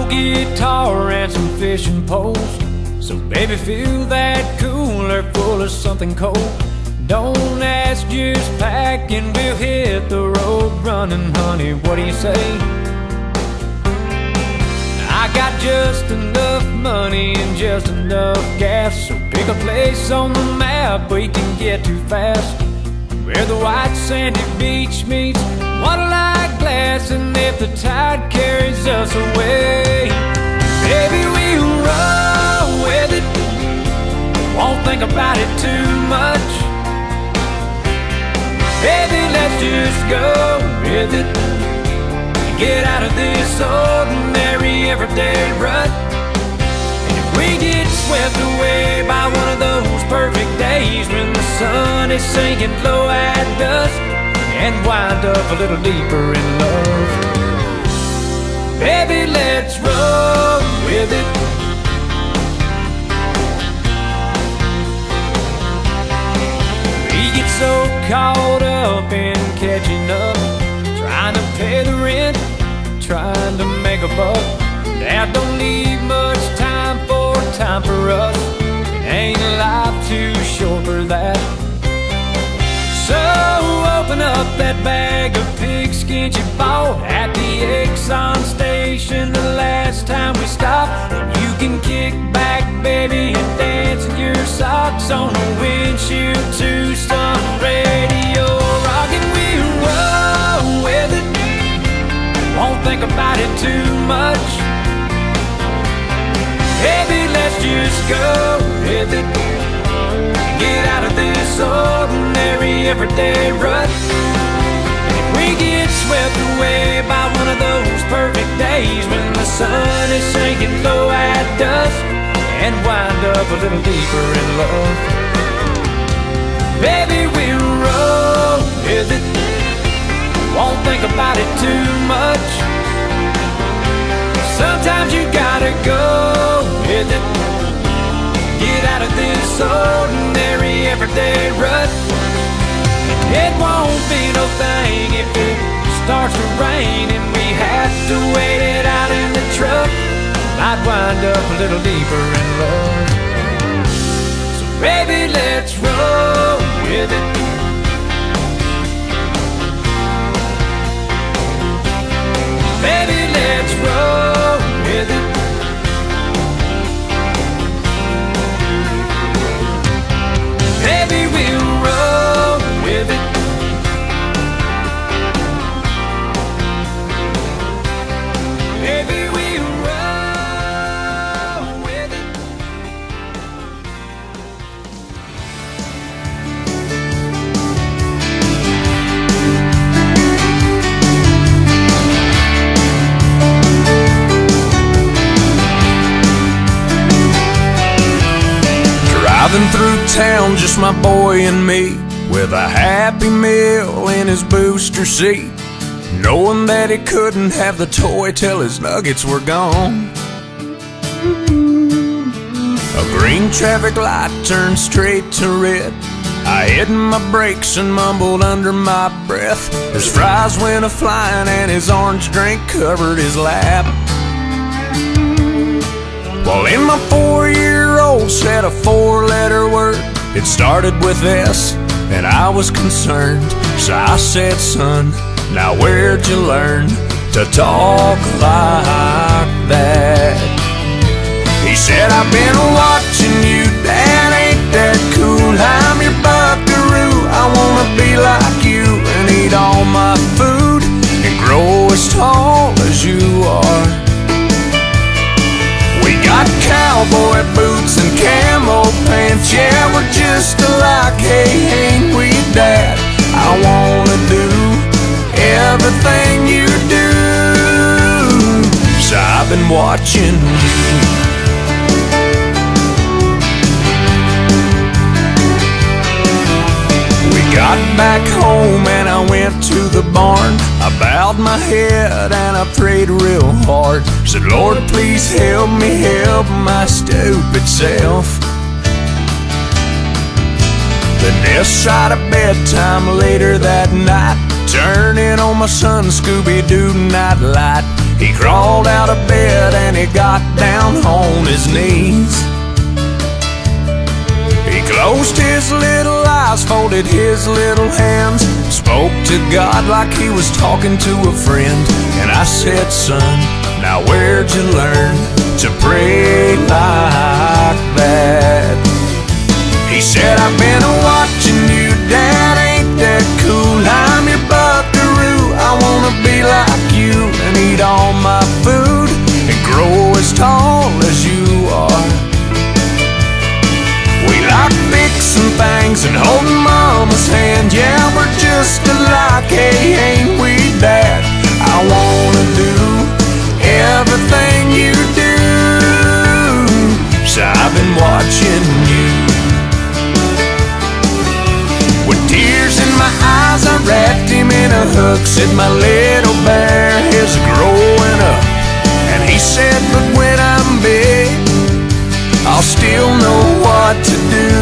old guitar and some fishing poles. So baby, fill that cooler full of something cold. Don't ask, just pack and we'll hit the road running, honey. What do you say? I got just enough money and just enough gas, so pick a place on the map we can get to fast, where the white sandy beach meets water-like glass. And if the tide carries us away, baby, we'll roll with it. Won't think about it too much. Baby, let's just go with it. Get out of this ordinary everyday rut. And if we get swept away by one of those perfect days when the sun is sinking low at dusk, and wind up a little deeper in love, baby, let's roll with it. We get so caught up in catching up, trying to pay the rent, trying to make a buck, that don't leave much time for us. Ain't life too short for that? So open up that bag of pigskin you bought at the Exxon station the last time we stopped, and you can kick back, baby, and dance in your socks on the windshield to some radio rock. And we'll roll with it. Won't think about it too much. Baby, let's just go with it. Get out of this ordinary everyday rut. And if we get swept away by one of those perfect days when the sun is sinking low at dusk, and wind up a little deeper in love, baby, we'll roll with it. Won't think about it too much. Sometimes you gotta go with it. Get out of this ordinary everyday rut. It won't be no thing if it starts to rain and we have to wait it out in the truck. Might wind up a little deeper in love. So baby, let's roll with it. Baby, let's roll with it. Baby, we'll roll with it. Baby, we'll roll with it. Driving through town, just my boy and me, with a Happy Meal in his booster seat, knowing that he couldn't have the toy till his nuggets were gone. A green traffic light turned straight to red. I hit my brakes and mumbled under my breath as fries went a-flying and his orange drink covered his lap. Well, in my 4-year-old said a 4-letter word. It started with S, and I was concerned. So I said, son, now where'd you learn to talk like that? He said, I've been watching you, Dad, ain't that cool? I'm your buckaroo, I wanna be like you and eat all my food and grow as tall as you are. We got cowboy boots and camo pants, yeah, we're just alike, hey, ain't we, Dad? I wanna do everything you do, so I've been watching you. Got back home and I went to the barn. I bowed my head and I prayed real hard. Said, Lord, please help me help my stupid self. The death side of bedtime later that night, turning on my son Scooby-Doo nightlight. He crawled out of bed and he got down on his knees. He closed his little eyes, folded his little hands, spoke to God like he was talking to a friend. And I said, son, now where'd you learn to pray like that? He said, I've been watching you, Dad, ain't that cool? I'm your buckaroo, I wanna be like you and eat all my food and grow as tall as you are. We like fixing things and holding Mama's hand. Yeah, we're just alike, hey, ain't we, Dad? I wanna do everything you do, so I've been watching you. With tears in my eyes, I wrapped him in a hook, said my little bear is growing up. And he said, but when I'm big, I'll still know what to do.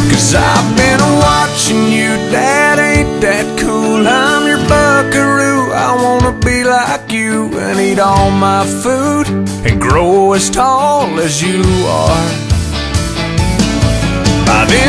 'Cause I've been watching you, Dad, ain't that cool? I'm your buckaroo, I wanna be like you and eat all my food and grow as tall as you are. By then